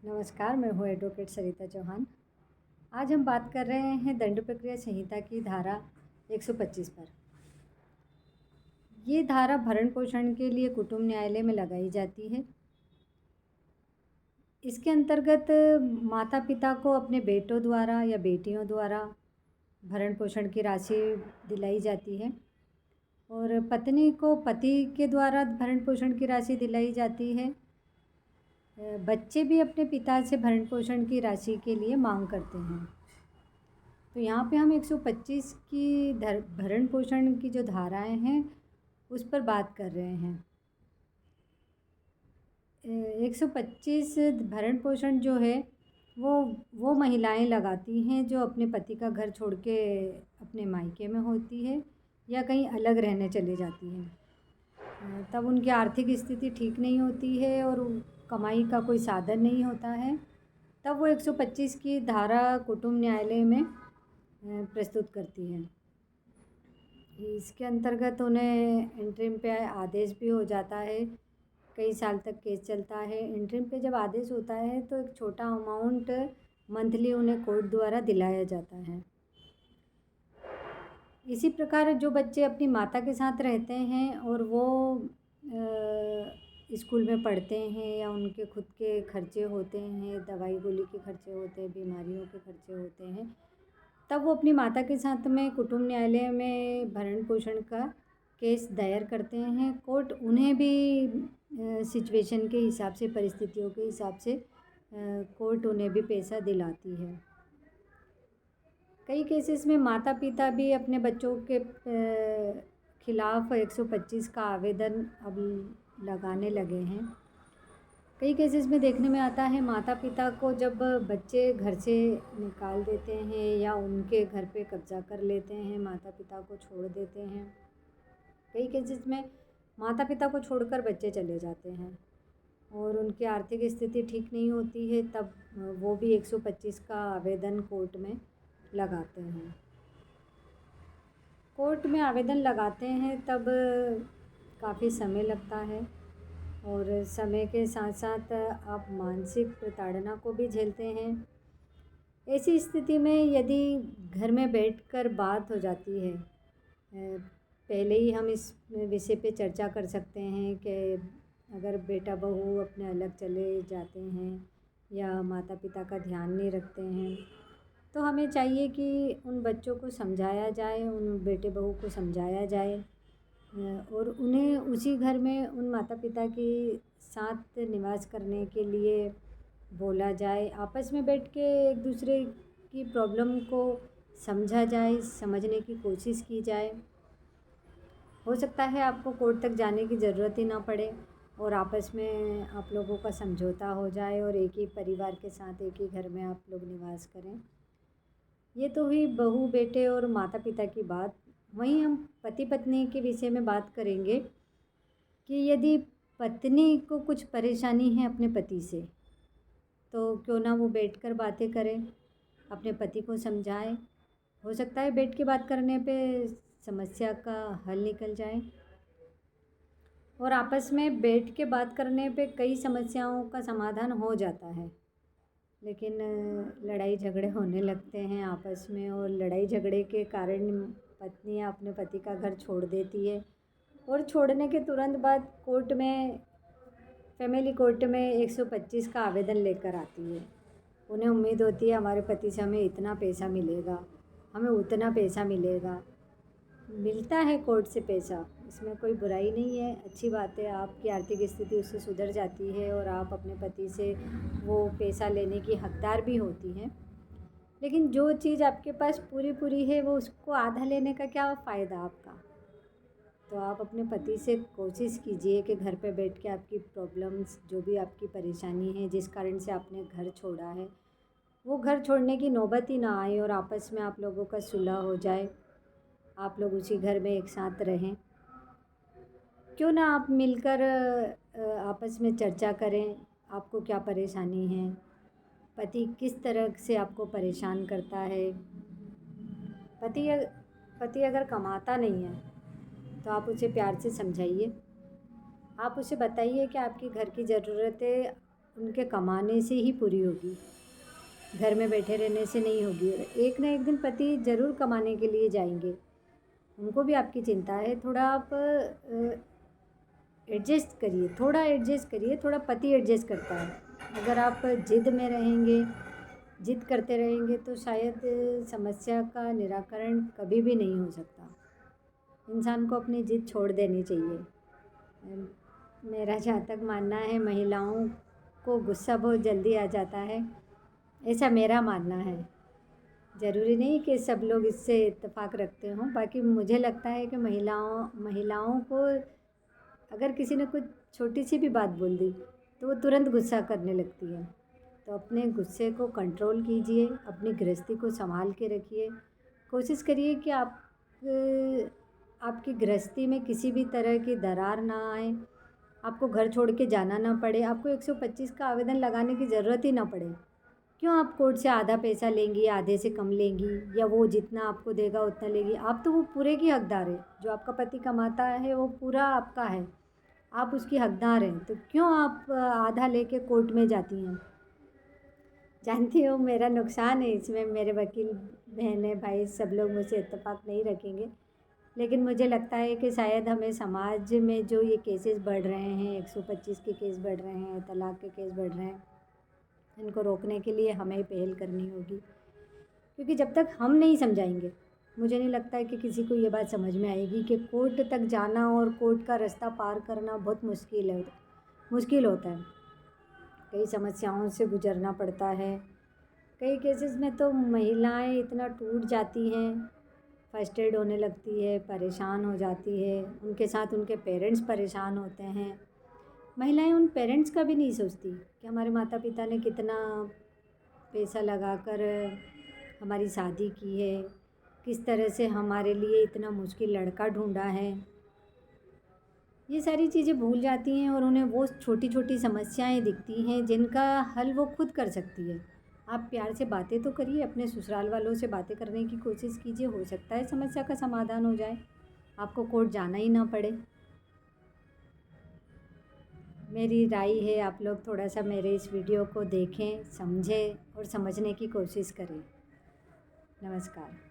नमस्कार, मैं हूँ एडवोकेट सरिता चौहान। आज हम बात कर रहे हैं दंड प्रक्रिया संहिता की धारा 125 पर। ये धारा भरण पोषण के लिए कुटुंब न्यायालय में लगाई जाती है। इसके अंतर्गत माता पिता को अपने बेटों द्वारा या बेटियों द्वारा भरण पोषण की राशि दिलाई जाती है और पत्नी को पति के द्वारा भरण पोषण की राशि दिलाई जाती है। बच्चे भी अपने पिता से भरण पोषण की राशि के लिए मांग करते हैं। तो यहाँ पे हम 125 की भरण पोषण की जो धाराएं हैं उस पर बात कर रहे हैं। 125 भरण पोषण जो है वो महिलाएं लगाती हैं जो अपने पति का घर छोड़ के अपने मायके में होती है या कहीं अलग रहने चली जाती हैं। तब उनकी आर्थिक स्थिति ठीक नहीं होती है और कमाई का कोई साधन नहीं होता है, तब वो 125 की धारा कुटुंब न्यायालय में प्रस्तुत करती है। इसके अंतर्गत उन्हें इंटरिम पे आदेश भी हो जाता है। कई साल तक केस चलता है। इंटरिम पे जब आदेश होता है तो एक छोटा अमाउंट मंथली उन्हें कोर्ट द्वारा दिलाया जाता है। इसी प्रकार जो बच्चे अपनी माता के साथ रहते हैं और वो स्कूल में पढ़ते हैं या उनके खुद के खर्चे होते हैं, दवाई गोली के खर्चे होते हैं, बीमारियों के खर्चे होते हैं, तब वो अपनी माता के साथ में कुटुंब न्यायालय में भरण पोषण का केस दायर करते हैं। कोर्ट उन्हें भी सिचुएशन के हिसाब से, परिस्थितियों के हिसाब से कोर्ट उन्हें भी पैसा दिलाती है। कई केसेस में माता पिता भी अपने बच्चों के खिलाफ 125 का आवेदन अब लगाने लगे हैं। कई केसेस में देखने में आता है माता पिता को जब बच्चे घर से निकाल देते हैं या उनके घर पे कब्ज़ा कर लेते हैं, माता पिता को छोड़ देते हैं। कई केसेस में माता पिता को छोड़कर बच्चे चले जाते हैं और उनकी आर्थिक स्थिति ठीक नहीं होती है, तब वो भी 125 का आवेदन कोर्ट में लगाते हैं। कोर्ट में आवेदन लगाते हैं तब काफ़ी समय लगता है और समय के साथ साथ आप मानसिक प्रताड़ना को भी झेलते हैं। ऐसी स्थिति में यदि घर में बैठकर बात हो जाती है, पहले ही हम इस विषय पे चर्चा कर सकते हैं कि अगर बेटा बहू अपने अलग चले जाते हैं या माता पिता का ध्यान नहीं रखते हैं, तो हमें चाहिए कि उन बच्चों को समझाया जाए, उन बेटे बहू को समझाया जाए और उन्हें उसी घर में उन माता पिता के साथ निवास करने के लिए बोला जाए। आपस में बैठ के एक दूसरे की प्रॉब्लम को समझा जाए, समझने की कोशिश की जाए। हो सकता है आपको कोर्ट तक जाने की ज़रूरत ही ना पड़े और आपस में आप लोगों का समझौता हो जाए और एक ही परिवार के साथ एक ही घर में आप लोग निवास करें। ये तो हुई बहू बेटे और माता पिता की बात। वहीं हम पति पत्नी के विषय में बात करेंगे कि यदि पत्नी को कुछ परेशानी है अपने पति से, तो क्यों ना वो बैठकर बातें करें, अपने पति को समझाएं। हो सकता है बैठ के बात करने पे समस्या का हल निकल जाए और आपस में बैठ के बात करने पे कई समस्याओं का समाधान हो जाता है। लेकिन लड़ाई झगड़े होने लगते हैं आपस में और लड़ाई झगड़े के कारण पत्नियां अपने पति का घर छोड़ देती है और छोड़ने के तुरंत बाद कोर्ट में, फैमिली कोर्ट में 125 का आवेदन लेकर आती है। उन्हें उम्मीद होती है हमारे पति से हमें इतना पैसा मिलेगा, हमें उतना पैसा मिलेगा। मिलता है कोर्ट से पैसा, इसमें कोई बुराई नहीं है, अच्छी बात है। आपकी आर्थिक स्थिति उससे सुधर जाती है और आप अपने पति से वो पैसा लेने की हकदार भी होती हैं। लेकिन जो चीज़ आपके पास पूरी है वो उसको आधा लेने का क्या फ़ायदा आपका। तो आप अपने पति से कोशिश कीजिए कि घर पे बैठ के आपकी प्रॉब्लम्स, जो भी आपकी परेशानी है जिस कारण से आपने घर छोड़ा है, वो घर छोड़ने की नौबत ही ना आए और आपस में आप लोगों का सुलह हो जाए, आप लोग उसी घर में एक साथ रहें। क्यों ना आप मिलकर आपस में चर्चा करें, आपको क्या परेशानी है, पति किस तरह से आपको परेशान करता है। पति अगर कमाता नहीं है तो आप उसे प्यार से समझाइए। आप उसे बताइए कि आपकी घर की ज़रूरतें उनके कमाने से ही पूरी होगी, घर में बैठे रहने से नहीं होगी। और एक ना एक दिन पति ज़रूर कमाने के लिए जाएंगे, उनको भी आपकी चिंता है। थोड़ा आप एडजस्ट करिए, थोड़ा पति एडजस्ट करता है। अगर आप ज़िद में रहेंगे, ज़िद करते रहेंगे तो शायद समस्या का निराकरण कभी भी नहीं हो सकता। इंसान को अपनी ज़िद छोड़ देनी चाहिए। मेरा जहाँ तक मानना है, महिलाओं को गुस्सा बहुत जल्दी आ जाता है, ऐसा मेरा मानना है। ज़रूरी नहीं कि सब लोग इससे इत्तेफाक रखते हों। बाकी मुझे लगता है कि महिलाओं को अगर किसी ने कुछ छोटी सी भी बात बोल दी तो वो तुरंत गुस्सा करने लगती है। तो अपने गुस्से को कंट्रोल कीजिए, अपनी गृहस्थी को संभाल के रखिए। कोशिश करिए कि आपकी गृहस्थी में किसी भी तरह की दरार ना आए, आपको घर छोड़ के जाना ना पड़े, आपको 125 का आवेदन लगाने की ज़रूरत ही ना पड़े। क्यों आप कोर्ट से आधा पैसा लेंगी, आधे से कम लेंगी, या वो जितना आपको देगा उतना लेगी? आप तो वो पूरे की हकदार है। जो आपका पति कमाता है वो पूरा आपका है, आप उसकी हकदार हैं। तो क्यों आप आधा लेके कोर्ट में जाती हैं? जानती हो मेरा नुकसान है इसमें, मेरे वकील बहनें भाई सब लोग मुझसे इत्तेफाक नहीं रखेंगे, लेकिन मुझे लगता है कि शायद हमें समाज में जो ये केसेस बढ़ रहे हैं, 125 के केस बढ़ रहे हैं, तलाक के केस बढ़ रहे हैं, इनको रोकने के लिए हमें पहल करनी होगी। क्योंकि जब तक हम नहीं समझाएंगे, मुझे नहीं लगता है कि किसी को ये बात समझ में आएगी कि कोर्ट तक जाना और कोर्ट का रास्ता पार करना बहुत मुश्किल होता है। कई समस्याओं से गुजरना पड़ता है। कई केसेस में तो महिलाएं इतना टूट जाती हैं, फ्रस्ट्रेट होने लगती है, परेशान हो जाती है, उनके साथ उनके पेरेंट्स परेशान होते हैं। महिलाएं उन पेरेंट्स का भी नहीं सोचती कि हमारे माता पिता ने कितना पैसा लगाकर हमारी शादी की है, किस तरह से हमारे लिए इतना मुश्किल लड़का ढूंढा है। ये सारी चीज़ें भूल जाती हैं और उन्हें वो छोटी छोटी समस्याएं दिखती हैं जिनका हल वो खुद कर सकती है। आप प्यार से बातें तो करिए, अपने ससुराल वालों से बातें करने की कोशिश कीजिए, हो सकता है समस्या का समाधान हो जाए, आपको कोर्ट जाना ही ना पड़े। मेरी राय है आप लोग थोड़ा सा मेरे इस वीडियो को देखें, समझें और समझने की कोशिश करें। नमस्कार।